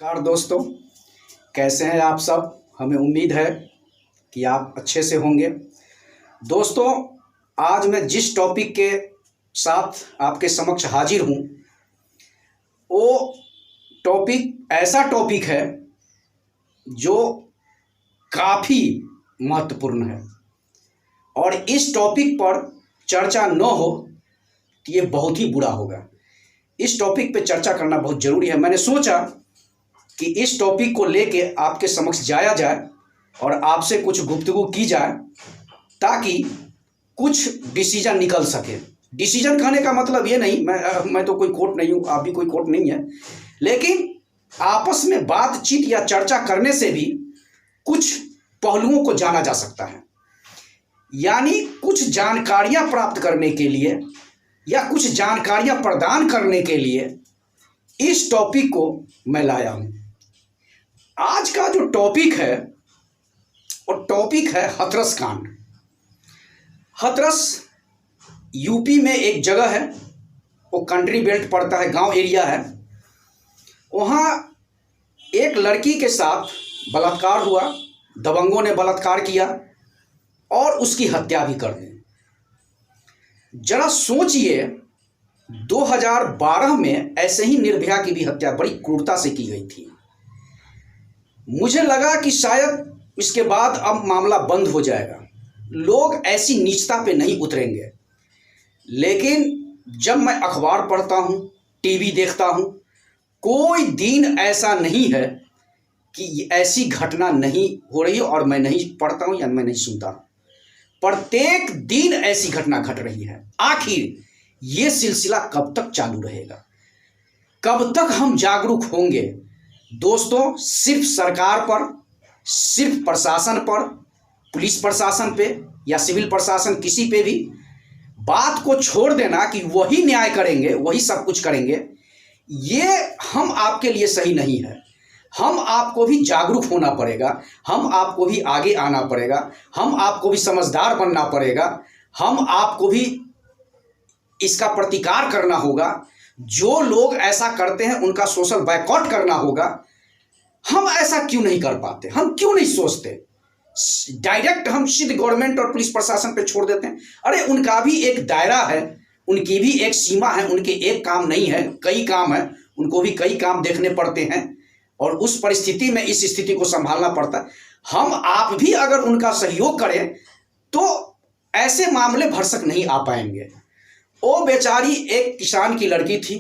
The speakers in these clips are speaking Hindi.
नमस्कार दोस्तों, कैसे हैं आप सब। हमें उम्मीद है कि आप अच्छे से होंगे। दोस्तों, आज मैं जिस टॉपिक के साथ आपके समक्ष हाजिर हूं, वो टॉपिक ऐसा टॉपिक है जो काफ़ी महत्वपूर्ण है और इस टॉपिक पर चर्चा न हो तो ये बहुत ही बुरा होगा। इस टॉपिक पे चर्चा करना बहुत ज़रूरी है। मैंने सोचा कि इस टॉपिक को लेके आपके समक्ष जाया जाए और आपसे कुछ गुफ्तगू की जाए ताकि कुछ डिसीजन निकल सके। डिसीजन कहने का मतलब ये नहीं, मैं तो कोई कोर्ट नहीं हूँ, आप भी कोई कोर्ट नहीं है, लेकिन आपस में बातचीत या चर्चा करने से भी कुछ पहलुओं को जाना जा सकता है। यानी कुछ जानकारियाँ प्राप्त करने के लिए या कुछ जानकारियाँ प्रदान करने के लिए इस टॉपिक को मैं लाया हूँ। आज का जो टॉपिक है वो टॉपिक है हाथरस कांड। हाथरस यूपी में एक जगह है, वो कंट्री बेल्ट पड़ता है, गांव एरिया है। वहाँ एक लड़की के साथ बलात्कार हुआ, दबंगों ने बलात्कार किया और उसकी हत्या भी कर दी। जरा सोचिए, 2012 में ऐसे ही निर्भया की भी हत्या बड़ी क्रूरता से की गई थी। मुझे लगा कि शायद इसके बाद अब मामला बंद हो जाएगा, लोग ऐसी नीचता पे नहीं उतरेंगे। लेकिन जब मैं अखबार पढ़ता हूँ, टीवी देखता हूँ, कोई दिन ऐसा नहीं है कि ऐसी घटना नहीं हो रही और मैं नहीं पढ़ता हूँ या मैं नहीं सुनता। प्रत्येक दिन ऐसी घटना घट रही है। आखिर ये सिलसिला कब तक चालू रहेगा? कब तक हम जागरूक होंगे? दोस्तों, सिर्फ सरकार पर, सिर्फ प्रशासन पर, पुलिस प्रशासन पे या सिविल प्रशासन, किसी पे भी बात को छोड़ देना कि वही न्याय करेंगे, वही सब कुछ करेंगे, ये हम आपके लिए सही नहीं है। हम आपको भी जागरूक होना पड़ेगा, हम आपको भी आगे आना पड़ेगा, हम आपको भी समझदार बनना पड़ेगा, हम आपको भी इसका प्रतिकार करना होगा। जो लोग ऐसा करते हैं उनका सोशल बायकॉट करना होगा। हम ऐसा क्यों नहीं कर पाते? हम क्यों नहीं सोचते? डायरेक्ट हम सीधे गवर्नमेंट और पुलिस प्रशासन पे छोड़ देते हैं। अरे उनका भी एक दायरा है, उनकी भी एक सीमा है, उनके एक काम नहीं है, कई काम है, उनको भी कई काम देखने पड़ते हैं और उस परिस्थिति में इस स्थिति को संभालना पड़ता है। हम आप भी अगर उनका सहयोग करें तो ऐसे मामले भरसक नहीं आ पाएंगे। वो बेचारी एक किसान की लड़की थी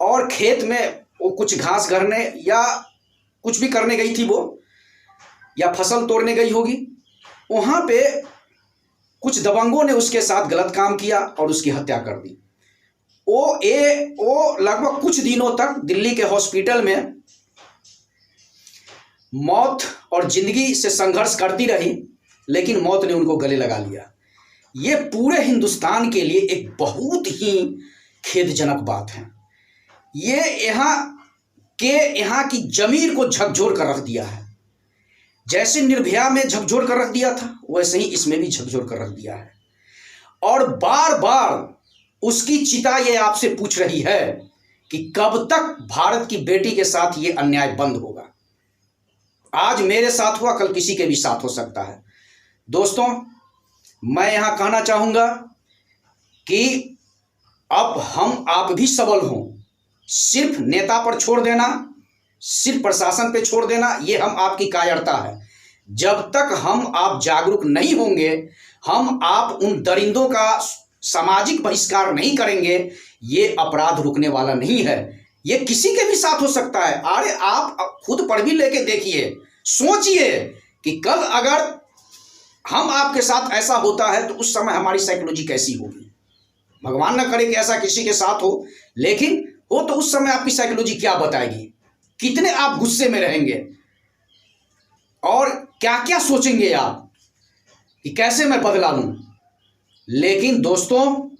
और खेत में वो कुछ घास गरने या कुछ भी करने गई थी, वो या फसल तोड़ने गई होगी। वहाँ पे कुछ दबंगों ने उसके साथ गलत काम किया और उसकी हत्या कर दी। वो लगभग कुछ दिनों तक दिल्ली के हॉस्पिटल में मौत और जिंदगी से संघर्ष करती रही, लेकिन मौत ने उनको गले लगा लिया। ये पूरे हिंदुस्तान के लिए एक बहुत ही खेदजनक बात है। ये यहाँ की जमीर को झकझोर कर रख दिया है। जैसे निर्भया में झकझोर कर रख दिया था, वैसे ही इसमें भी झकझोर कर रख दिया है। और बार बार उसकी चिता ये आपसे पूछ रही है कि कब तक भारत की बेटी के साथ ये अन्याय बंद होगा। आज मेरे साथ हुआ, कल किसी के भी साथ हो सकता है। दोस्तों, मैं यहां कहना चाहूंगा कि अब हम आप भी सबल हों। सिर्फ नेता पर छोड़ देना, सिर्फ प्रशासन पे छोड़ देना, ये हम आपकी कायरता है। जब तक हम आप जागरूक नहीं होंगे, हम आप उन दरिंदों का सामाजिक बहिष्कार नहीं करेंगे, ये अपराध रुकने वाला नहीं है। ये किसी के भी साथ हो सकता है। अरे आप खुद पर भी लेके देखिए, सोचिए कि कल अगर हम आपके साथ ऐसा होता है तो उस समय हमारी साइकोलॉजी कैसी होगी। भगवान न करे कि ऐसा किसी के साथ हो, लेकिन हो तो उस समय आपकी साइकोलॉजी क्या बताएगी? कितने आप गुस्से में रहेंगे और क्या क्या सोचेंगे आप कि कैसे मैं बदला लूं। लेकिन दोस्तों,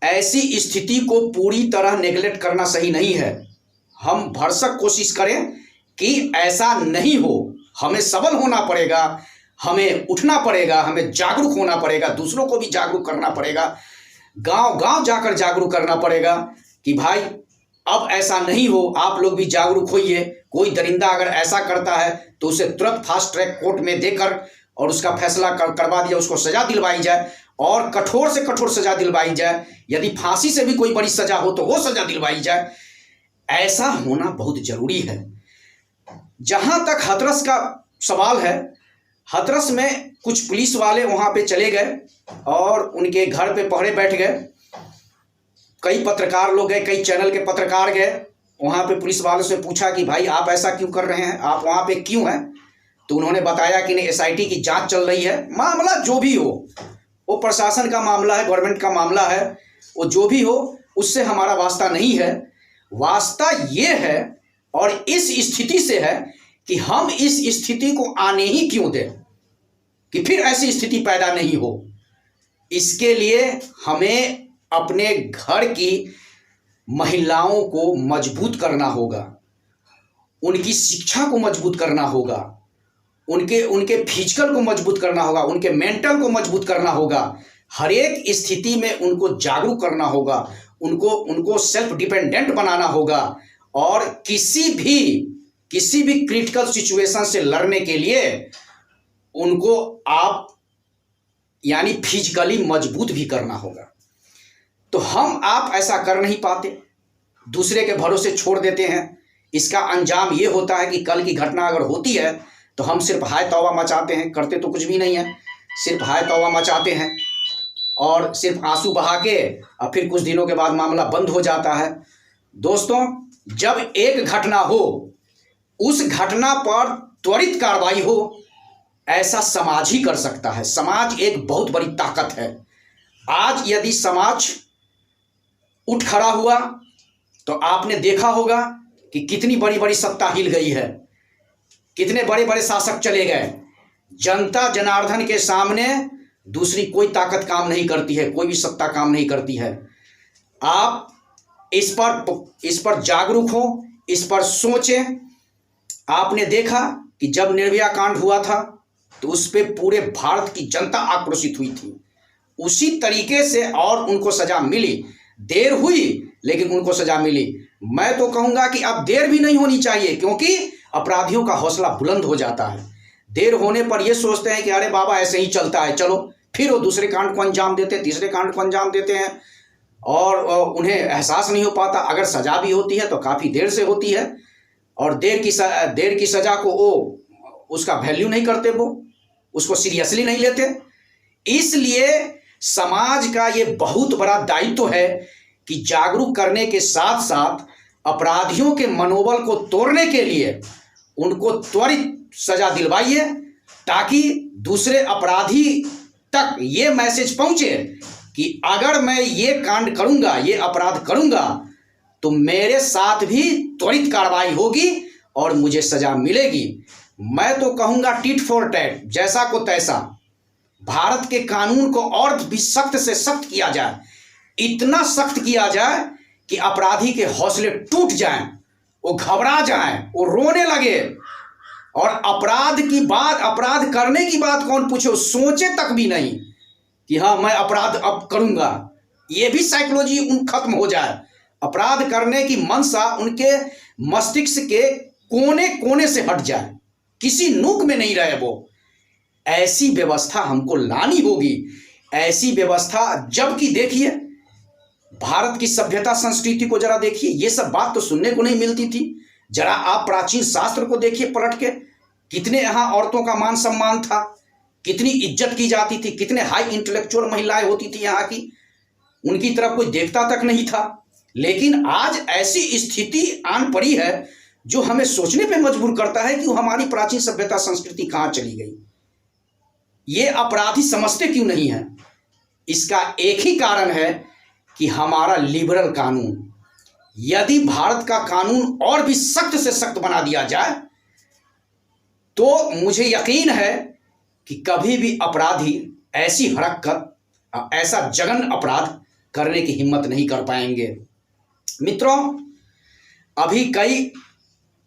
ऐसी स्थिति को पूरी तरह नेगलेक्ट करना सही नहीं है। हम भरसक कोशिश करें कि ऐसा नहीं हो। हमें सबल होना पड़ेगा, हमें उठना पड़ेगा, हमें जागरूक होना पड़ेगा, दूसरों को भी जागरूक करना पड़ेगा, गांव गांव जाकर जागरूक करना पड़ेगा कि भाई अब ऐसा नहीं हो, आप लोग भी जागरूक होइए। कोई दरिंदा अगर ऐसा करता है तो उसे तुरंत फास्ट ट्रैक कोर्ट में देकर और उसका फैसला करवा दिया, उसको सजा दिलवाई जाए और कठोर से कठोर सजा दिलवाई जाए। यदि फांसी से भी कोई बड़ी सजा हो तो वो सजा दिलवाई जाए। ऐसा होना बहुत जरूरी है। जहां तक हाथरस का सवाल है, हाथरस में कुछ पुलिस वाले वहां पे चले गए और उनके घर पे पहरे बैठ गए। कई पत्रकार लोग गए, कई चैनल के पत्रकार गए, वहां पे पुलिस वालों से पूछा कि भाई आप ऐसा क्यों कर रहे हैं, आप वहां पे क्यों हैं? तो उन्होंने बताया कि नहीं, एसआईटी की जांच चल रही है। मामला जो भी हो, वो प्रशासन का मामला है, गवर्नमेंट का मामला है, वो जो भी हो उससे हमारा वास्ता नहीं है। वास्ता ये है और इस स्थिति से है कि हम इस स्थिति को आने ही क्यों दें, कि फिर ऐसी स्थिति पैदा नहीं हो। इसके लिए हमें अपने घर की महिलाओं को मजबूत करना होगा, उनकी शिक्षा को मजबूत करना होगा, उनके फिजिकल को मजबूत करना होगा, उनके मेंटल को मजबूत करना होगा। हर एक स्थिति में उनको जागरूक करना होगा, उनको सेल्फ डिपेंडेंट बनाना होगा और किसी भी क्रिटिकल सिचुएशन से लड़ने के लिए उनको आप यानी फिजिकली मजबूत भी करना होगा। तो हम आप ऐसा कर नहीं पाते, दूसरे के भरोसे छोड़ देते हैं। इसका अंजाम ये होता है कि कल की घटना अगर होती है तो हम सिर्फ हाय तौबा मचाते हैं, करते तो कुछ भी नहीं है, सिर्फ हाय तौबा मचाते हैं और सिर्फ आंसू बहा के और फिर कुछ दिनों के बाद मामला बंद हो जाता है। दोस्तों, जब एक घटना हो, उस घटना पर त्वरित कार्रवाई हो, ऐसा समाज ही कर सकता है। समाज एक बहुत बड़ी ताकत है। आज यदि समाज उठ खड़ा हुआ तो आपने देखा होगा कि कितनी बड़ी बड़ी सत्ता हिल गई है, कितने बड़े बड़े शासक चले गए। जनता जनार्दन के सामने दूसरी कोई ताकत काम नहीं करती है, कोई भी सत्ता काम नहीं करती है। आप इस पर जागरूक हो, इस पर सोचें। आपने देखा कि जब निर्भया कांड हुआ था तो उस पर पूरे भारत की जनता आक्रोशित हुई थी। उसी तरीके से और उनको सजा मिली, देर हुई लेकिन उनको सजा मिली। मैं तो कहूंगा कि अब देर भी नहीं होनी चाहिए, क्योंकि अपराधियों का हौसला बुलंद हो जाता है। देर होने पर यह सोचते हैं कि अरे बाबा ऐसे ही चलता है, चलो, फिर वो दूसरे कांड को अंजाम देते हैं, तीसरे कांड को अंजाम देते हैं और उन्हें एहसास नहीं हो पाता। अगर सजा भी होती है तो काफ़ी देर से होती है और देर की सजा को वो उसका वैल्यू नहीं करते, वो उसको सीरियसली नहीं लेते। इसलिए समाज का ये बहुत बड़ा दायित्व है कि जागरूक करने के साथ साथ अपराधियों के मनोबल को तोड़ने के लिए उनको त्वरित सजा दिलवाइए, ताकि दूसरे अपराधी तक ये मैसेज पहुंचे कि अगर मैं ये कांड करूंगा, ये अपराध करूंगा, तो मेरे साथ भी त्वरित कार्रवाई होगी और मुझे सजा मिलेगी। मैं तो कहूंगा टिट फॉर टैट, जैसा को तैसा। भारत के कानून को और भी सख्त से सख्त किया जाए, इतना सख्त किया जाए कि अपराधी के हौसले टूट जाएं, वो घबरा जाएं, वो रोने लगे और अपराध करने की बात कौन पूछे, सोचे तक भी नहीं कि हाँ मैं अपराध अब करूंगा। ये भी साइकोलॉजी खत्म हो जाए, अपराध करने की मंशा उनके मस्तिष्क के कोने कोने से हट जाए, किसी नूक में नहीं रहे वो। ऐसी व्यवस्था हमको लानी होगी। ऐसी व्यवस्था, जबकि देखिए भारत की सभ्यता संस्कृति को जरा देखिए, ये सब बात तो सुनने को नहीं मिलती थी। जरा आप प्राचीन शास्त्र को देखिए पलट के, कितने यहाँ औरतों का मान सम्मान था, कितनी इज्जत की जाती थी, कितने हाई इंटेलेक्चुअल महिलाएं होती थी यहाँ की, उनकी तरफ कोई देखता तक नहीं था। लेकिन आज ऐसी स्थिति आन पड़ी है जो हमें सोचने पे मजबूर करता है कि हमारी प्राचीन सभ्यता संस्कृति कहाँ चली गई। ये अपराधी समझते क्यों नहीं है? इसका एक ही कारण है कि हमारा लिबरल कानून। यदि भारत का कानून और भी सख्त से सख्त बना दिया जाए तो मुझे यकीन है कि कभी भी अपराधी ऐसी हरकत, ऐसा जघन्य अपराध करने की हिम्मत नहीं कर पाएंगे। मित्रों, अभी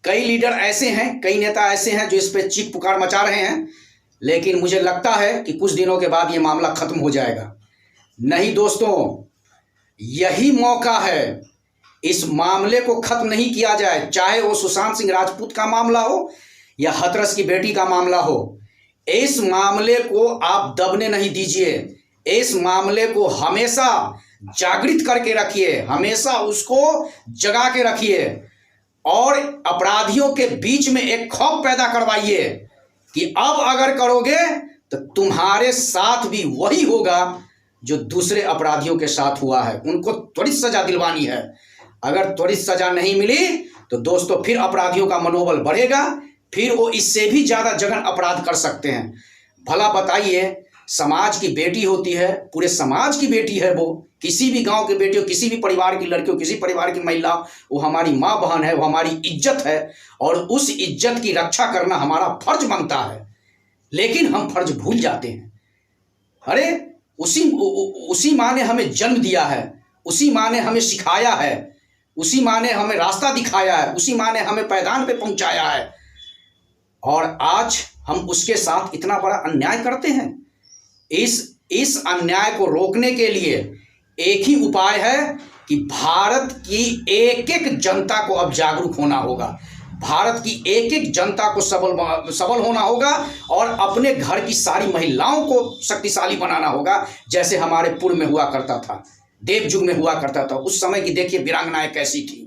कई लीडर ऐसे हैं, कई नेता ऐसे हैं जो इस पे चीख पुकार मचा रहे हैं, लेकिन मुझे लगता है कि कुछ दिनों के बाद ये मामला खत्म हो जाएगा। नहीं दोस्तों, यही मौका है, इस मामले को खत्म नहीं किया जाए, चाहे वो सुशांत सिंह राजपूत का मामला हो या हाथरस की बेटी का मामला हो, इस मामले को आप दबने नहीं दीजिए। इस मामले को हमेशा जागृत करके रखिए, हमेशा उसको जगा के रखिए और अपराधियों के बीच में एक खौफ पैदा करवाइए कि अब अगर करोगे तो तुम्हारे साथ भी वही होगा जो दूसरे अपराधियों के साथ हुआ है। उनको त्वरित सजा दिलवानी है। अगर त्वरित सजा नहीं मिली तो दोस्तों फिर अपराधियों का मनोबल बढ़ेगा, फिर वो इससे भी ज़्यादा जघन्य अपराध कर सकते हैं। भला बताइए, समाज की बेटी होती है, पूरे समाज की बेटी है वो, किसी भी गांव की बेटी हो, किसी भी परिवार की लड़की हो, किसी परिवार की महिला, वो हमारी माँ बहन है, वो हमारी इज्जत है और उस इज्जत की रक्षा करना हमारा फर्ज बनता है। लेकिन हम फर्ज भूल जाते हैं। अरे उसी माँ ने हमें जन्म दिया है, उसी माँ ने हमें सिखाया है, उसी माँ ने हमें रास्ता दिखाया है, उसी माँ ने हमें पैदान पे पहुंचाया है और आज हम उसके साथ इतना बड़ा अन्याय करते हैं। इस अन्याय को रोकने के लिए एक ही उपाय है कि भारत की एक एक जनता को अब जागरूक होना होगा। भारत की एक एक जनता को सबल होना होगा और अपने घर की सारी महिलाओं को शक्तिशाली बनाना होगा, जैसे हमारे पूर्व में हुआ करता था, देव युग में हुआ करता था। उस समय की देखिए वीरांगनाएं कैसी थी,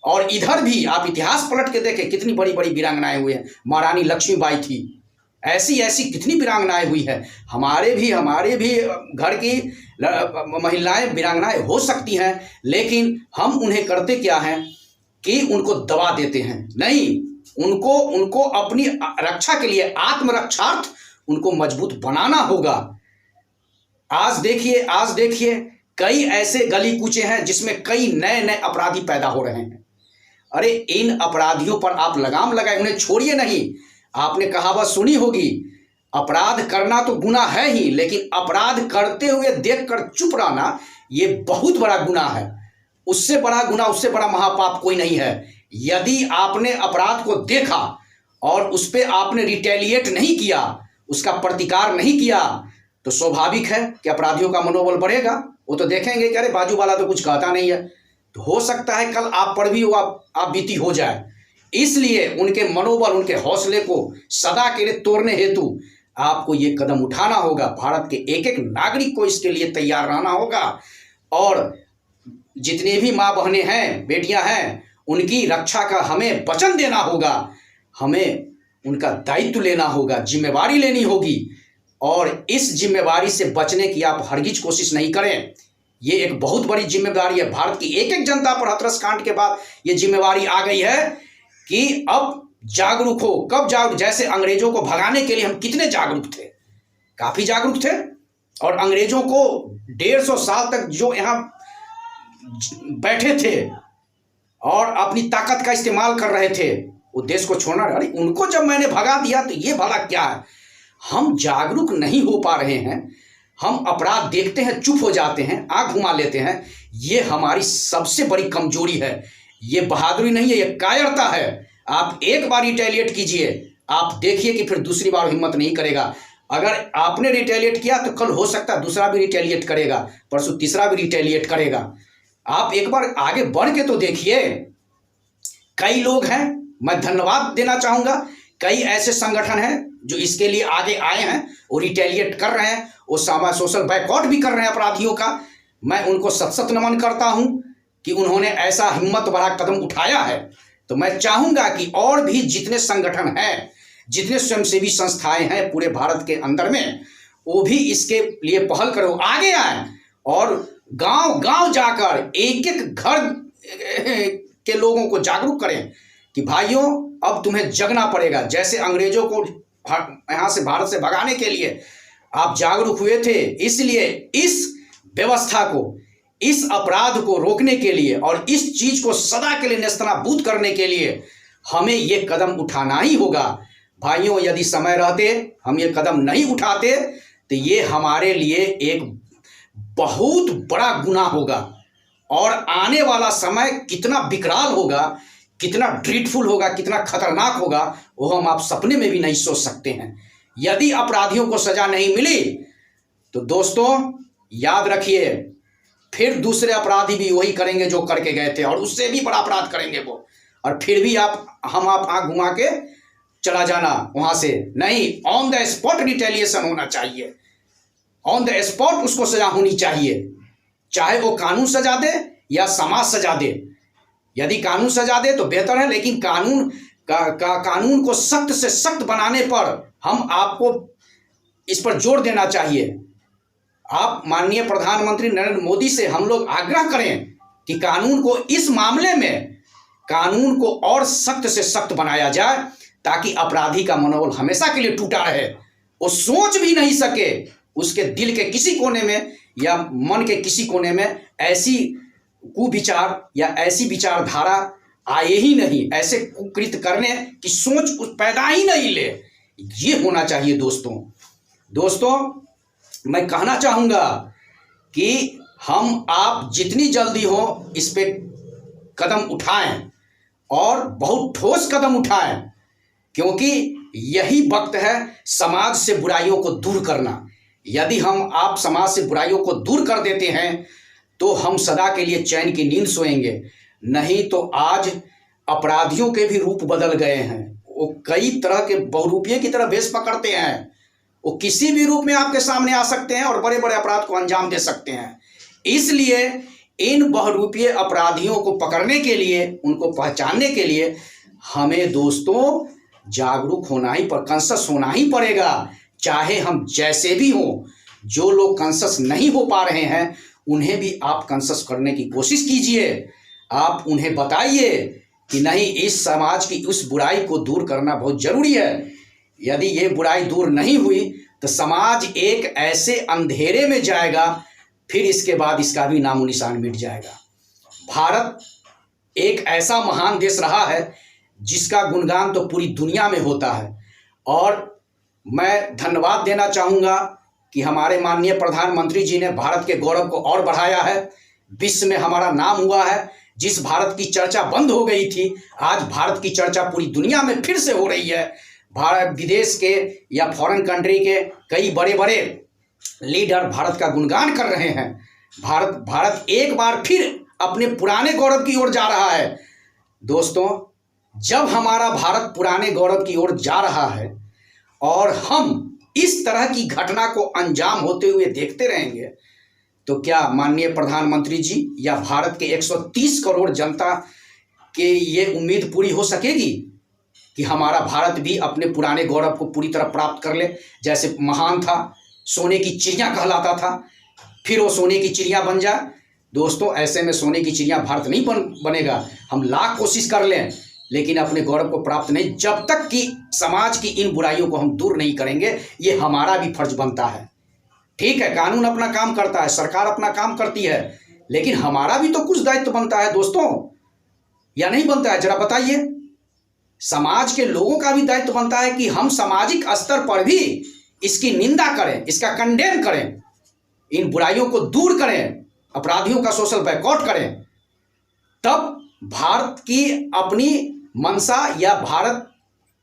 और इधर भी आप इतिहास पलट के देखें कितनी बड़ी बड़ी वीरांगनाएं हुई हैं। महारानी लक्ष्मीबाई थी, ऐसी ऐसी कितनी वीरांगनाएं हुई है। हमारे भी घर की महिलाएं वीरांगनाएं हो सकती हैं, लेकिन हम उन्हें करते क्या हैं कि उनको दबा देते हैं। नहीं, उनको अपनी रक्षा के लिए, आत्मरक्षार्थ उनको मजबूत बनाना होगा। आज देखिए कई ऐसे गली कूचे हैं जिसमें कई नए नए अपराधी पैदा हो रहे हैं। अरे इन अपराधियों पर आप लगाम लगाए, उन्हें छोड़िए नहीं। आपने कहावत सुनी होगी, अपराध करना तो गुनाह है ही, लेकिन अपराध करते हुए देखकर चुप रहना ये बहुत बड़ा गुनाह है। उससे बड़ा गुनाह, उससे बड़ा महापाप कोई नहीं है। यदि आपने अपराध को देखा और उस पर आपने रिटेलिएट नहीं किया, उसका प्रतिकार नहीं किया, तो स्वाभाविक है कि अपराधियों का मनोबल बढ़ेगा। वो तो देखेंगे कि अरे बाजू वाला तो कुछ कहता नहीं है, तो हो सकता है कल आप पर भी वो आप बीती हो जाए। इसलिए उनके मनोबल, उनके हौसले को सदा के लिए तोड़ने हेतु आपको ये कदम उठाना होगा। भारत के एक एक नागरिक को इसके लिए तैयार रहना होगा और जितने भी माँ बहनें हैं, बेटियां हैं, उनकी रक्षा का हमें वचन देना होगा। हमें उनका दायित्व लेना होगा, जिम्मेवारी लेनी होगी और इस जिम्मेवारी से बचने की आप हरगिज कोशिश नहीं करें। ये एक बहुत बड़ी जिम्मेदारी है। भारत की एक एक जनता पर हाथरस कांड के बाद ये जिम्मेवारी आ गई है कि अब जागरूक हो। कब जागरूक? जैसे अंग्रेजों को भगाने के लिए हम कितने जागरूक थे, काफी जागरूक थे, और अंग्रेजों को 150 साल तक जो यहाँ बैठे थे और अपनी ताकत का इस्तेमाल कर रहे थे, वो देश को छोड़ना, अरे उनको जब मैंने भगा दिया तो ये भला क्या है। हम जागरूक नहीं हो पा रहे हैं, हम अपराध देखते हैं, चुप हो जाते हैं, आंख घुमा लेते हैं। ये हमारी सबसे बड़ी कमजोरी है। ये बहादुरी नहीं है, ये कायरता है। आप एक बार रिटेलिएट कीजिए, आप देखिए कि फिर दूसरी बार हिम्मत नहीं करेगा। अगर आपने रिटेलिएट किया तो कल हो सकता है दूसरा भी रिटेलिएट करेगा, परसों तीसरा भी रिटेलिएट करेगा। आप एक बार आगे बढ़ के तो देखिए। कई लोग हैं, मैं धन्यवाद देना चाहूंगा, कई ऐसे संगठन हैं जो इसके लिए आगे आए हैं, वो रिटेलिएट कर रहे हैं, वो सोशल बायकॉट भी कर रहे हैं अपराधियों का। मैं उनको सत नमन करता हूं कि उन्होंने ऐसा हिम्मत भरा कदम उठाया है। तो मैं चाहूंगा कि और भी जितने संगठन हैं, जितने स्वयंसेवी संस्थाएं हैं पूरे भारत के अंदर में, वो भी इसके लिए पहल करो, आगे आए और गांव गांव जाकर एक एक घर के लोगों को जागरूक करें कि भाइयों अब तुम्हें जगना पड़ेगा। जैसे अंग्रेजों को यहाँ से, भारत से भगाने के लिए आप जागरूक हुए थे, इसलिए इस व्यवस्था को, इस अपराध को रोकने के लिए और इस चीज को सदा के लिए नेस्तनाबूद करने के लिए हमें ये कदम उठाना ही होगा। भाइयों, यदि समय रहते हम ये कदम नहीं उठाते तो ये हमारे लिए एक बहुत बड़ा गुनाह होगा और आने वाला समय कितना विकराल होगा, कितना ड्रीडफुल होगा, कितना खतरनाक होगा, वो हम आप सपने में भी नहीं सोच सकते हैं। यदि अपराधियों को सजा नहीं मिली तो दोस्तों याद रखिए, फिर दूसरे अपराधी भी वही करेंगे जो करके गए थे, और उससे भी बड़ा अपराध करेंगे वो, और फिर भी आप आँख घुमा के चला जाना वहां से। नहीं, ऑन द स्पॉट रिटेलिएशन होना चाहिए, ऑन द स्पॉट उसको सजा होनी चाहिए, चाहे वो कानून सजा दे या समाज सजा दे। यदि कानून सजा दे तो बेहतर है, लेकिन कानून को सख्त से सख्त बनाने पर हम आपको इस पर जोर देना चाहिए। आप माननीय प्रधानमंत्री नरेंद्र मोदी से हम लोग आग्रह करें कि कानून को इस मामले में कानून को और सख्त से सख्त बनाया जाए, ताकि अपराधी का मनोबल हमेशा के लिए टूटा रहे, वो सोच भी नहीं सके, उसके दिल के किसी कोने में या मन के किसी कोने में ऐसी कुविचार या ऐसी विचारधारा आए ही नहीं, ऐसे कुकृत्य करने की सोच पैदा ही नहीं ले। ये होना चाहिए दोस्तों मैं कहना चाहूँगा कि हम आप जितनी जल्दी हो इस पे कदम उठाएं, और बहुत ठोस कदम उठाएं, क्योंकि यही वक्त है समाज से बुराइयों को दूर करना। यदि हम आप समाज से बुराइयों को दूर कर देते हैं तो हम सदा के लिए चैन की नींद सोएंगे। नहीं तो आज अपराधियों के भी रूप बदल गए हैं, वो कई तरह के बहुरूपिये की तरह भेष पकड़ते हैं, वो किसी भी रूप में आपके सामने आ सकते हैं और बड़े बड़े अपराध को अंजाम दे सकते हैं। इसलिए इन बहुरूपिये अपराधियों को पकड़ने के लिए, उनको पहचानने के लिए हमें दोस्तों जागरूक होना ही पर कॉन्शस होना ही पड़ेगा, चाहे हम जैसे भी हों। जो लोग कॉन्शस नहीं हो पा रहे हैं उन्हें भी आप कॉन्शस करने की कोशिश कीजिए। आप उन्हें बताइए कि नहीं, इस समाज की उस बुराई को दूर करना बहुत जरूरी है। यदि ये बुराई दूर नहीं हुई तो समाज एक ऐसे अंधेरे में जाएगा, फिर इसके बाद इसका भी नामो निशान मिट जाएगा। भारत एक ऐसा महान देश रहा है जिसका गुणगान तो पूरी दुनिया में होता है, और मैं धन्यवाद देना चाहूँगा कि हमारे माननीय प्रधानमंत्री जी ने भारत के गौरव को और बढ़ाया है, विश्व में हमारा नाम हुआ है। जिस भारत की चर्चा बंद हो गई थी, आज भारत की चर्चा पूरी दुनिया में फिर से हो रही है। भारत विदेश के या फॉरेन कंट्री के कई बड़े बड़े लीडर भारत का गुणगान कर रहे हैं। भारत एक बार फिर अपने पुराने गौरव की ओर जा रहा है। दोस्तों, जब हमारा भारत पुराने गौरव की ओर जा रहा है और हम इस तरह की घटना को अंजाम होते हुए देखते रहेंगे, तो क्या माननीय प्रधानमंत्री जी या भारत के 130 करोड़ जनता के ये उम्मीद पूरी हो सकेगी कि हमारा भारत भी अपने पुराने गौरव को पूरी तरह प्राप्त कर ले? जैसे महान था, सोने की चिड़िया कहलाता था, फिर वो सोने की चिड़िया बन जाए। दोस्तों, ऐसे में सोने की चिड़िया भारत नहीं बनेगा। हम लाख कोशिश कर लें लेकिन अपने गौरव को प्राप्त नहीं, जब तक कि समाज की इन बुराइयों को हम दूर नहीं करेंगे। ये हमारा भी फर्ज बनता है। ठीक है, कानून अपना काम करता है, सरकार अपना काम करती है, लेकिन हमारा भी तो कुछ दायित्व बनता है दोस्तों, या नहीं बनता है? जरा बताइए। समाज के लोगों का भी दायित्व बनता है कि हम सामाजिक स्तर पर भी इसकी निंदा करें, इसका कंडेम करें, इन बुराइयों को दूर करें, अपराधियों का सोशल बायकॉट करें। तब भारत की अपनी मंशा या भारत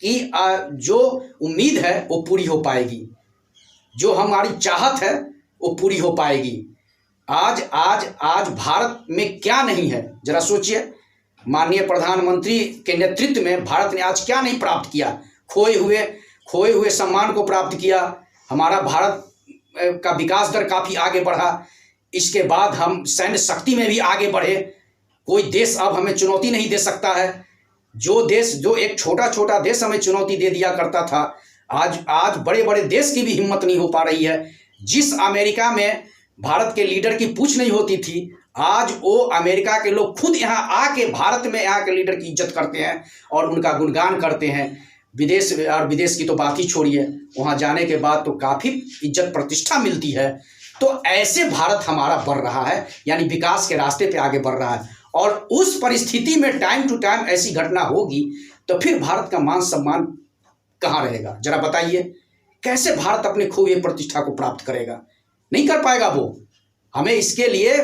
की जो उम्मीद है वो पूरी हो पाएगी, जो हमारी चाहत है वो पूरी हो पाएगी। आज भारत में क्या नहीं है, जरा सोचिए। माननीय प्रधानमंत्री के नेतृत्व में भारत ने आज क्या नहीं प्राप्त किया। खोए हुए सम्मान को प्राप्त किया। हमारा भारत का विकास दर काफ़ी आगे बढ़ा। इसके बाद हम सैन्य शक्ति में भी आगे बढ़े। कोई देश अब हमें चुनौती नहीं दे सकता है। जो एक छोटा देश हमें चुनौती दे दिया करता था, आज बड़े बड़े देश की भी हिम्मत नहीं हो पा रही है। जिस अमेरिका में भारत के लीडर की पूछ नहीं होती थी, आज वो अमेरिका के लोग खुद यहाँ आके भारत में यहाँ के लीडर की इज्जत करते हैं और उनका गुणगान करते हैं। विदेश की तो बात ही छोड़िए, वहाँ जाने के बाद तो काफ़ी इज्जत प्रतिष्ठा मिलती है। तो ऐसे भारत हमारा बढ़ रहा है, यानी विकास के रास्ते पे आगे बढ़ रहा है। और उस परिस्थिति में टाइम टू टाइम ऐसी घटना होगी तो फिर भारत का मान सम्मान कहाँ रहेगा? जरा बताइए। कैसे भारत अपने खोई हुई प्रतिष्ठा को प्राप्त करेगा? नहीं कर पाएगा वो। हमें इसके लिए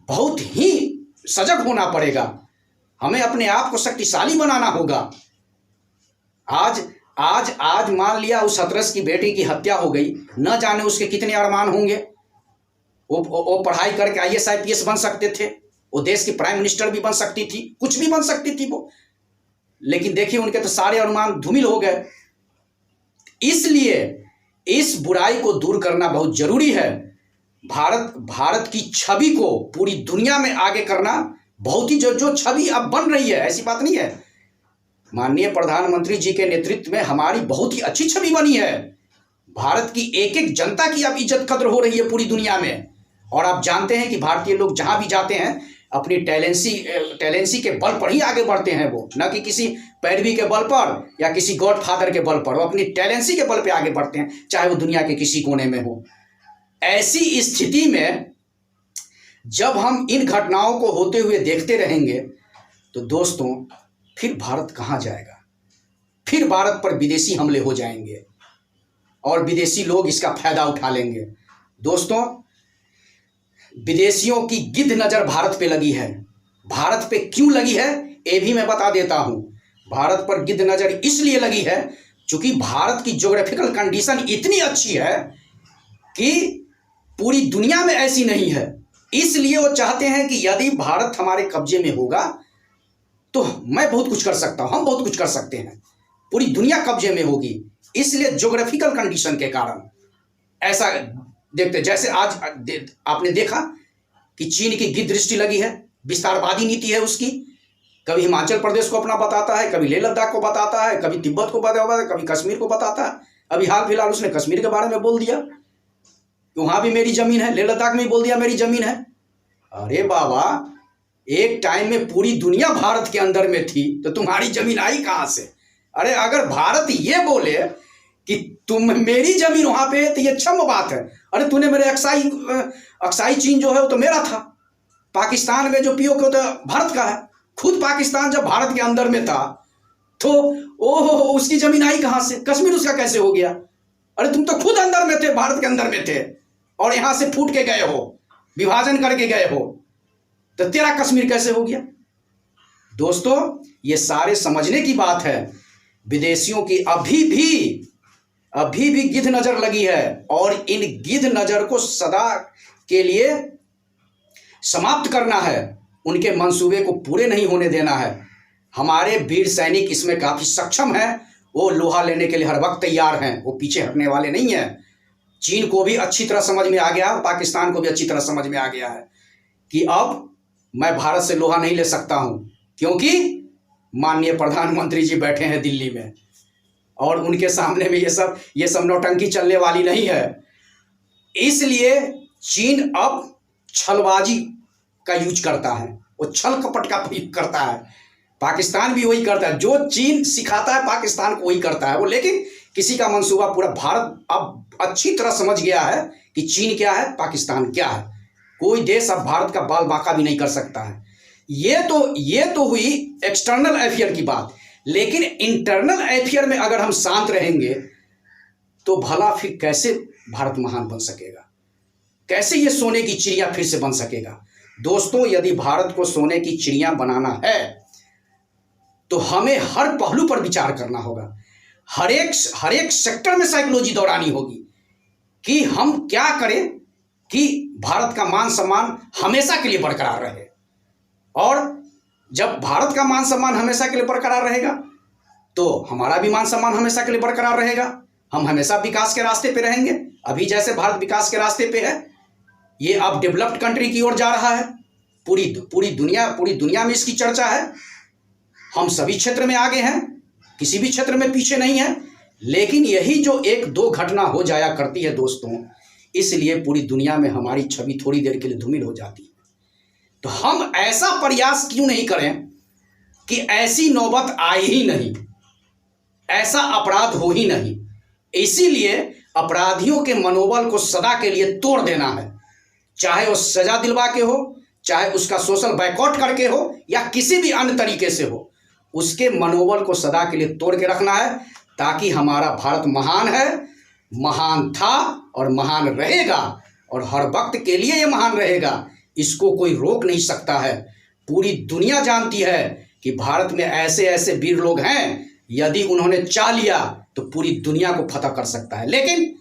बहुत ही सजग होना पड़ेगा। हमें अपने आप को शक्तिशाली बनाना होगा। आज मान लिया उस हथरस की बेटी की हत्या हो गई, न जाने उसके कितने अरमान होंगे। वो पढ़ाई करके IAS IPS बन सकते थे, वो देश की प्राइम मिनिस्टर भी बन सकती थी, कुछ भी बन सकती थी वो, लेकिन देखिए उनके तो सारे अनुमान धूमिल हो गए। इसलिए इस बुराई को दूर करना बहुत जरूरी है। भारत की छवि को पूरी दुनिया में आगे करना बहुत ही जो छवि अब बन रही है, ऐसी बात नहीं है। माननीय प्रधानमंत्री जी के नेतृत्व में हमारी बहुत ही अच्छी छवि बनी है। भारत की एक एक जनता की अब इज्जत कद्र हो रही है पूरी दुनिया में। और आप जानते हैं कि भारतीय लोग जहां भी जाते हैं अपनी टैलेंसी के बल पर ही आगे बढ़ते हैं, वो न कि किसी पैरवी के बल पर या किसी गॉडफादर के बल पर, वो अपनी टैलेंसी के बल पर आगे बढ़ते हैं, चाहे वो दुनिया के किसी कोने में हो। ऐसी स्थिति में जब हम इन घटनाओं को होते हुए देखते रहेंगे तो दोस्तों फिर भारत कहाँ जाएगा? फिर भारत पर विदेशी हमले हो जाएंगे और विदेशी लोग इसका फायदा उठा लेंगे। दोस्तों, विदेशियों की गिद्ध नजर भारत पे लगी है। भारत पे क्यों लगी है ये भी मैं बता देता हूं। भारत पर गिद्ध नजर इसलिए लगी है क्योंकि भारत की ज्योग्राफिकल कंडीशन इतनी अच्छी है कि पूरी दुनिया में ऐसी नहीं है। इसलिए वो चाहते हैं कि यदि भारत हमारे कब्जे में होगा तो मैं बहुत कुछ कर सकता हूं, हम बहुत कुछ कर सकते हैं, पूरी दुनिया कब्जे में होगी। इसलिए ज्योग्राफिकल कंडीशन के कारण ऐसा देखते, जैसे आज आपने देखा कि चीन की गिद्ध दृष्टि लगी है, विस्तारवादी नीति है उसकी। कभी हिमाचल प्रदेश को अपना बताता है, कभी लेह लद्दाख को बताता है, कभी तिब्बत को बताता है, कभी कश्मीर को बताता है। अभी हाल फिलहाल उसने कश्मीर के बारे में बोल दिया कि वहां भी मेरी जमीन है, लेह लद्दाख में बोल दिया मेरी जमीन है। अरे बाबा, एक टाइम में पूरी दुनिया भारत के अंदर में थी तो तुम्हारी जमीन आई कहां से? अरे अगर भारत ये बोले कि तुम मेरी जमीन वहां पे है तो ये क्षम बात है। अरे तूने मेरे अक्साई चीन जो है वो तो मेरा था, पाकिस्तान में जो POK तो भारत का है। खुद पाकिस्तान जब भारत के अंदर में था तो ओहो उसकी जमीन आई कहां से? कश्मीर उसका कैसे हो गया? अरे तुम तो खुद अंदर में थे, भारत के अंदर में थे और यहां से फूट के गए हो, विभाजन करके गए हो, तो तेरा कश्मीर कैसे हो गया? दोस्तों, ये सारे समझने की बात है। विदेशियों की अभी भी गिद्ध नजर लगी है और इन गिद्ध नजर को सदा के लिए समाप्त करना है, उनके मंसूबे को पूरे नहीं होने देना है। हमारे वीर सैनिक इसमें काफी सक्षम हैं, वो लोहा लेने के लिए हर वक्त तैयार हैं, वो पीछे हटने वाले नहीं हैं। चीन को भी अच्छी तरह समझ में आ गया, पाकिस्तान को भी अच्छी तरह समझ में आ गया है कि अब मैं भारत से लोहा नहीं ले सकता हूं, क्योंकि माननीय प्रधानमंत्री जी बैठे हैं दिल्ली में और उनके सामने में ये सब नौटंकी चलने वाली नहीं है। इसलिए चीन अब छलबाजी का यूज करता है, वो छल कपट का प्रयोग करता है। पाकिस्तान भी वही करता है, जो चीन सिखाता है पाकिस्तान को वही करता है वो। लेकिन किसी का मंसूबा पूरा भारत अब अच्छी तरह समझ गया है कि चीन क्या है, पाकिस्तान क्या है। कोई देश अब भारत का बाल बाका भी नहीं कर सकता है। ये तो हुई एक्सटर्नल अफेयर की बात, लेकिन इंटरनल अफेयर में अगर हम शांत रहेंगे तो भला फिर कैसे भारत महान बन सकेगा? कैसे ये सोने की चिड़िया फिर से बन सकेगा? दोस्तों, यदि भारत को सोने की चिड़िया बनाना है तो हमें हर पहलू पर विचार करना होगा, हर एक सेक्टर में साइकोलॉजी दौड़ानी होगी कि हम क्या करें कि भारत का मान सम्मान हमेशा के लिए बरकरार रहे। और जब भारत का मान सम्मान हमेशा के लिए बरकरार रहेगा तो हमारा भी मान सम्मान हमेशा के लिए बरकरार रहेगा, हम हमेशा विकास के रास्ते पे रहेंगे। अभी जैसे भारत विकास के रास्ते पे है, ये अब डेवलप्ड कंट्री की ओर जा रहा है। पूरी दुनिया में इसकी चर्चा है। हम सभी क्षेत्र में आगे हैं, किसी भी क्षेत्र में पीछे नहीं है। लेकिन यही जो एक दो घटना हो जाया करती है दोस्तों, इसलिए पूरी दुनिया में हमारी छवि थोड़ी देर के लिए धूमिल हो जाती है। तो हम ऐसा प्रयास क्यों नहीं करें कि ऐसी नौबत आए ही नहीं, ऐसा अपराध हो ही नहीं। इसीलिए अपराधियों के मनोबल को सदा के लिए तोड़ देना है, चाहे वो सजा दिलवा के हो, चाहे उसका सोशल बायकॉट करके हो या किसी भी अन्य तरीके से हो, उसके मनोबल को सदा के लिए तोड़ के रखना है, ताकि हमारा भारत महान है, महान था और महान रहेगा और हर वक्त के लिए ये महान रहेगा। इसको कोई रोक नहीं सकता है। पूरी दुनिया जानती है कि भारत में ऐसे ऐसे वीर लोग हैं, यदि उन्होंने चाह लिया तो पूरी दुनिया को फतह कर सकता है। लेकिन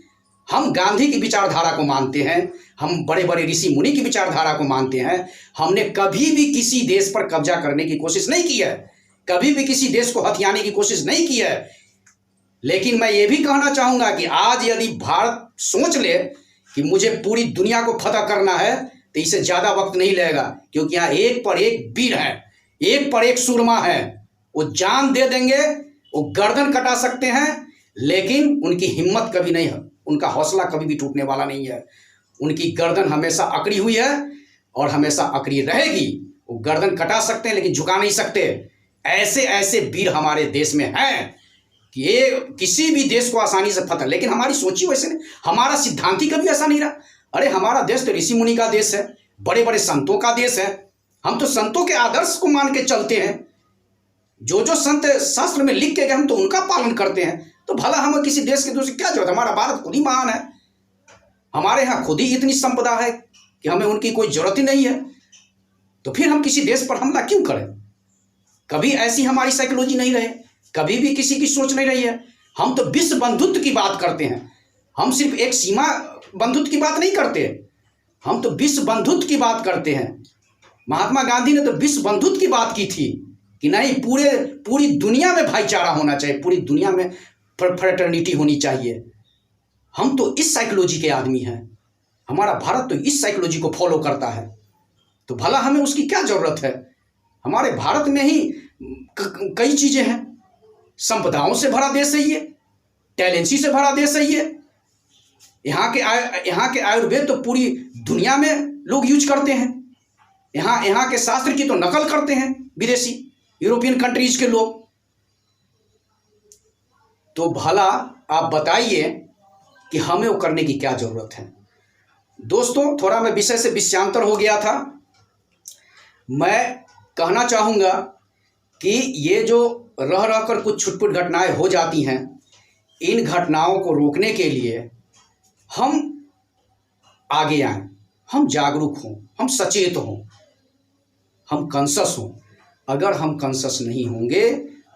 हम गांधी की विचारधारा को मानते हैं, हम बड़े बड़े ऋषि मुनि की विचारधारा को मानते हैं। हमने कभी भी किसी देश पर कब्जा करने की कोशिश नहीं की है, कभी भी किसी देश को हथियाने की कोशिश नहीं की है। लेकिन मैं ये भी कहना चाहूँगा कि आज यदि भारत सोच ले कि मुझे पूरी दुनिया को फतह करना है तो इसे ज़्यादा वक्त नहीं लगेगा, क्योंकि यहाँ एक पर एक वीर है, एक पर एक सूरमा है। वो जान दे देंगे, वो गर्दन कटा सकते हैं, लेकिन उनकी हिम्मत कभी नहीं है, उनका हौसला कभी भी टूटने वाला नहीं है। उनकी गर्दन हमेशा अकड़ी हुई है और हमेशा अकड़ी रहेगी। वो गर्दन कटा सकते हैं लेकिन झुका नहीं सकते। ऐसे ऐसे वीर हमारे देश में हैं कि ये किसी भी देश को आसानी से फतह, लेकिन हमारी सोची वैसे नहीं, हमारा सिद्धांत ही कभी ऐसा नहीं रहा। अरे हमारा देश तो ऋषि मुनि का देश है, बड़े बड़े संतों का देश है। हम तो संतों के आदर्श को मान के चलते हैं। जो जो संत शास्त्र में लिख के गए हम तो उनका पालन करते हैं। तो भला हमें किसी देश के दूसरे क्या जरूरत? हमारा भारत खुद ही महान है, हमारे यहाँ खुद ही इतनी संपदा है कि हमें उनकी कोई जरूरत ही नहीं है। तो फिर हम किसी देश पर हमला क्यों करें? कभी ऐसी हमारी साइकोलॉजी नहीं रहे, कभी भी किसी की सोच नहीं रही है। हम तो विश्व बंधुत्व की बात करते हैं, हम सिर्फ एक सीमा बंधुत्व की बात नहीं करते, हम तो विश्व बंधुत्व की बात करते हैं। महात्मा गांधी ने तो विश्व बंधुत्व की बात की थी कि नहीं, पूरी दुनिया में भाईचारा होना चाहिए, पूरी दुनिया में फ्रेटर्निटी होनी चाहिए। हम तो इस साइकोलॉजी के आदमी हैं, हमारा भारत तो इस साइकोलॉजी को फॉलो करता है। तो भला हमें उसकी क्या ज़रूरत है? हमारे भारत में ही कई चीज़ें हैं, संपदाओं से भरा देश है ये, टैलेंसी से भरा देश है ये। यहाँ के आयुर्वेद तो पूरी दुनिया में लोग यूज करते हैं। यहाँ के शास्त्र की तो नकल करते हैं विदेशी यूरोपियन कंट्रीज के लोग। तो भला आप बताइए कि हमें वो करने की क्या ज़रूरत है? दोस्तों, थोड़ा मैं विषय से विषयांतर हो गया था। मैं कहना चाहूँगा कि ये जो रह रह कर कुछ छुटपुट घटनाएं हो जाती हैं, इन घटनाओं को रोकने के लिए हम आगे आएं, हम जागरूक हों, हम सचेत हों, हम कॉन्शस हों। अगर हम कॉन्शस नहीं होंगे,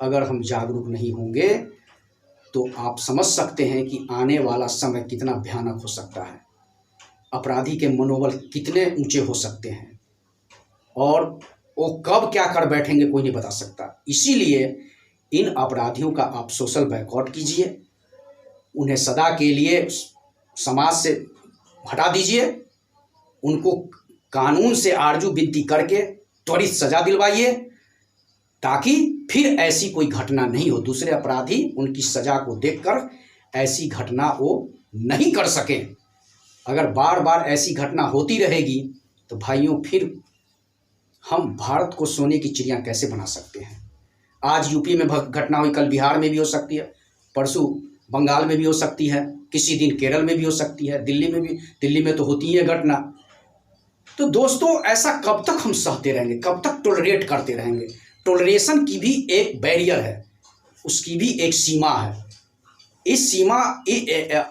अगर हम जागरूक नहीं होंगे, तो आप समझ सकते हैं कि आने वाला समय कितना भयानक हो सकता है, अपराधी के मनोबल कितने ऊंचे हो सकते हैं, और वो कब क्या कर बैठेंगे कोई नहीं बता सकता। इसीलिए इन अपराधियों का आप सोशल बायकॉट कीजिए, उन्हें सदा के लिए समाज से हटा दीजिए, उनको कानून से आरजू विनती करके त्वरित सजा दिलवाइए, ताकि फिर ऐसी कोई घटना नहीं हो, दूसरे अपराधी उनकी सजा को देखकर ऐसी घटना वो नहीं कर सकें। अगर बार बार ऐसी घटना होती रहेगी तो भाइयों, फिर हम भारत को सोने की चिड़िया कैसे बना सकते हैं? आज यूपी में घटना हुई, कल बिहार में भी हो सकती है, परसों बंगाल में भी हो सकती है, किसी दिन केरल में भी हो सकती है, दिल्ली में भी, दिल्ली में तो होती है घटना। तो दोस्तों, ऐसा कब तक हम सहते रहेंगे, कब तक टॉलरेट करते रहेंगे? टॉलरेशन की भी एक बैरियर है, उसकी भी एक सीमा है। इस सीमा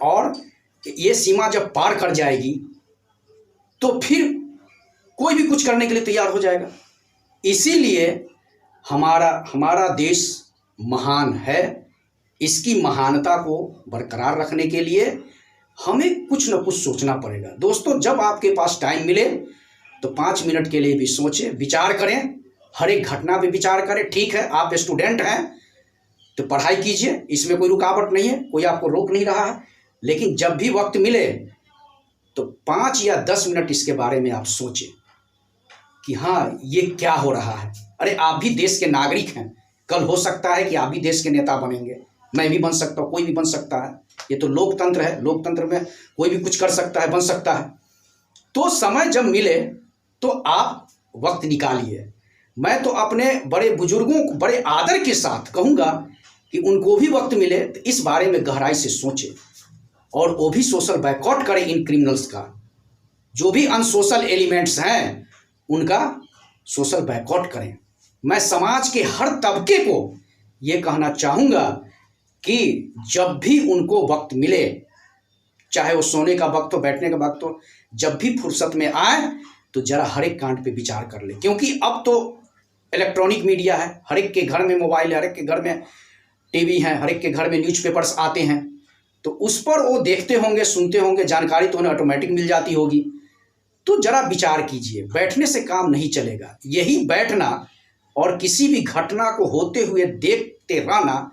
और ये सीमा जब पार कर जाएगी तो फिर कोई भी कुछ करने के लिए तैयार हो जाएगा। इसीलिए हमारा देश महान है। इसकी महानता को बरकरार रखने के लिए हमें कुछ न कुछ सोचना पड़ेगा। दोस्तों, जब आपके पास टाइम मिले तो 5 मिनट के लिए भी सोचें, विचार करें, हर एक घटना पे विचार करें। ठीक है, आप स्टूडेंट हैं तो पढ़ाई कीजिए, इसमें कोई रुकावट नहीं है, कोई आपको रोक नहीं रहा है। लेकिन जब भी वक्त मिले तो 5 या 10 मिनट इसके बारे में आप सोचें कि हाँ, ये क्या हो रहा है। अरे आप भी देश के नागरिक हैं, कल हो सकता है कि आप भी देश के नेता बनेंगे, मैं भी बन सकता हूँ, कोई भी बन सकता है। ये तो लोकतंत्र है, लोकतंत्र में कोई भी कुछ कर सकता है, बन सकता है। तो समय जब मिले तो आप वक्त निकालिए। मैं तो अपने बड़े बुजुर्गों को बड़े आदर के साथ कहूँगा कि उनको भी वक्त मिले तो इस बारे में गहराई से सोचें, और वो भी सोशल बायकॉट करें इन क्रिमिनल्स का। जो भी अनसोशल एलिमेंट्स हैं उनका सोशल बायकॉट करें। मैं समाज के हर तबके को ये कहना चाहूँगा कि जब भी उनको वक्त मिले, चाहे वो सोने का वक्त हो, बैठने का वक्त हो, जब भी फुर्सत में आए तो जरा हर एक कांड पे विचार कर ले। क्योंकि अब तो इलेक्ट्रॉनिक मीडिया है, हर एक के घर में मोबाइल है, हर एक के घर में टीवी है, हर एक के घर में न्यूज़पेपर्स आते हैं। तो उस पर वो देखते होंगे, सुनते होंगे, जानकारी तो उन्हें ऑटोमेटिक मिल जाती होगी। तो जरा विचार कीजिए, बैठने से काम नहीं चलेगा। यही बैठना और किसी भी घटना को होते हुए देखते रहना,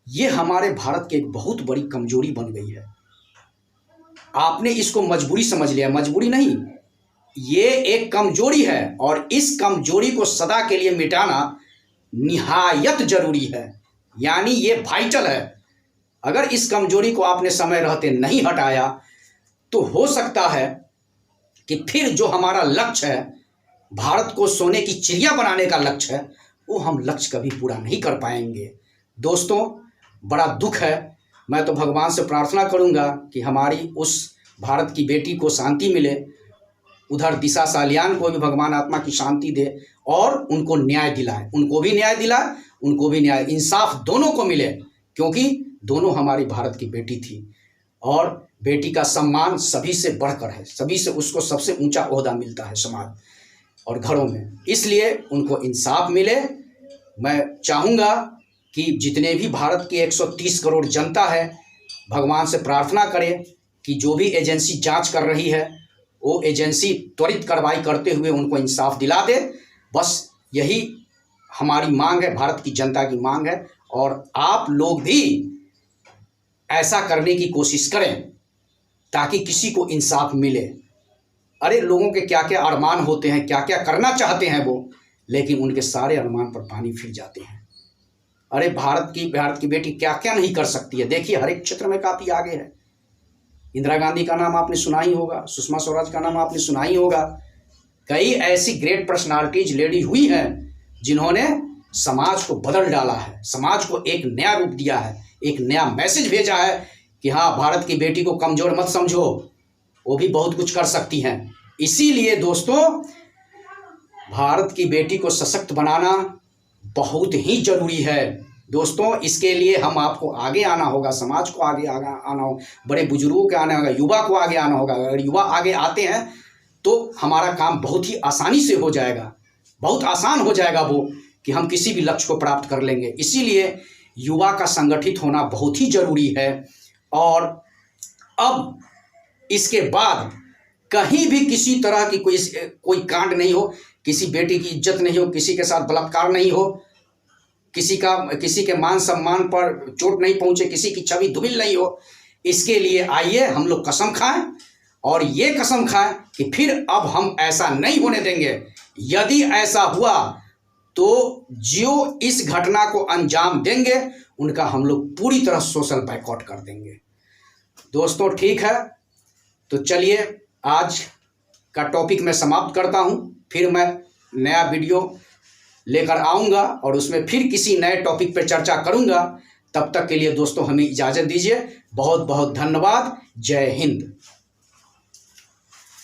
ये हमारे भारत की एक बहुत बड़ी कमजोरी बन गई है। आपने इसको मजबूरी समझ लिया, मजबूरी नहीं, ये एक कमजोरी है और इस कमजोरी को सदा के लिए मिटाना निहायत जरूरी है, यानी ये वाइटल है। अगर इस कमजोरी को आपने समय रहते नहीं हटाया तो हो सकता है कि फिर जो हमारा लक्ष्य है, भारत को सोने की चिड़िया बनाने का लक्ष्य है, वो हम लक्ष्य कभी पूरा नहीं कर पाएंगे। दोस्तों, बड़ा दुख है। मैं तो भगवान से प्रार्थना करूंगा कि हमारी उस भारत की बेटी को शांति मिले, उधर दिशा सालियान को भी भगवान आत्मा की शांति दे और उनको न्याय दिलाए, उनको भी न्याय दिलाए, उनको भी न्याय, इंसाफ दोनों को मिले, क्योंकि दोनों हमारी भारत की बेटी थी और बेटी का सम्मान सभी से बढ़कर है, सभी से उसको सबसे ऊंचा ओहदा मिलता है समाज और घरों में, इसलिए उनको इंसाफ मिले। मैं चाहूँगा कि जितने भी भारत की 130 करोड़ जनता है, भगवान से प्रार्थना करें कि जो भी एजेंसी जांच कर रही है वो एजेंसी त्वरित कार्रवाई करते हुए उनको इंसाफ दिला दे। बस यही हमारी मांग है, भारत की जनता की मांग है, और आप लोग भी ऐसा करने की कोशिश करें ताकि किसी को इंसाफ मिले। अरे लोगों के क्या क्या अरमान होते हैं, क्या क्या करना चाहते हैं वो, लेकिन उनके सारे अरमान पर पानी फिर जाते हैं। अरे भारत की बेटी क्या क्या नहीं कर सकती है, देखिए हर एक क्षेत्र में काफ़ी आगे है। इंदिरा गांधी का नाम आपने सुना ही होगा, सुषमा स्वराज का नाम आपने सुना ही होगा। कई ऐसी ग्रेट पर्सनालिटीज लेडी हुई हैं जिन्होंने समाज को बदल डाला है, समाज को एक नया रूप दिया है, एक नया मैसेज भेजा है कि हाँ, भारत की बेटी को कमज़ोर मत समझो, वो भी बहुत कुछ कर सकती हैं। इसीलिए दोस्तों, भारत की बेटी को सशक्त बनाना बहुत ही जरूरी है। दोस्तों, इसके लिए हम आपको आगे आना होगा, समाज को आगे आना होगा, बड़े बुजुर्गों के आना होगा, युवा को आगे आना होगा। अगर युवा आगे आते हैं तो हमारा काम बहुत ही आसानी से हो जाएगा, बहुत आसान हो जाएगा वो, कि हम किसी भी लक्ष्य को प्राप्त कर लेंगे। इसीलिए युवा का संगठित होना बहुत ही जरूरी है। और अब इसके बाद कहीं भी किसी तरह की कोई कांड नहीं हो, किसी बेटी की इज्जत नहीं हो, किसी के साथ बलात्कार नहीं हो, किसी के मान सम्मान पर चोट नहीं पहुंचे, किसी की छवि धूमिल नहीं हो। इसके लिए आइए हम लोग कसम खाएं, और ये कसम खाएं कि फिर अब हम ऐसा नहीं होने देंगे। यदि ऐसा हुआ तो जो इस घटना को अंजाम देंगे उनका हम लोग पूरी तरह सोशल बाइकआउट कर देंगे। दोस्तों, ठीक है, तो चलिए आज का टॉपिक मैं समाप्त करता हूं। फिर मैं नया वीडियो लेकर आऊँगा और उसमें फिर किसी नए टॉपिक पर चर्चा करूँगा। तब तक के लिए दोस्तों हमें इजाज़त दीजिए। बहुत बहुत धन्यवाद। जय हिंद।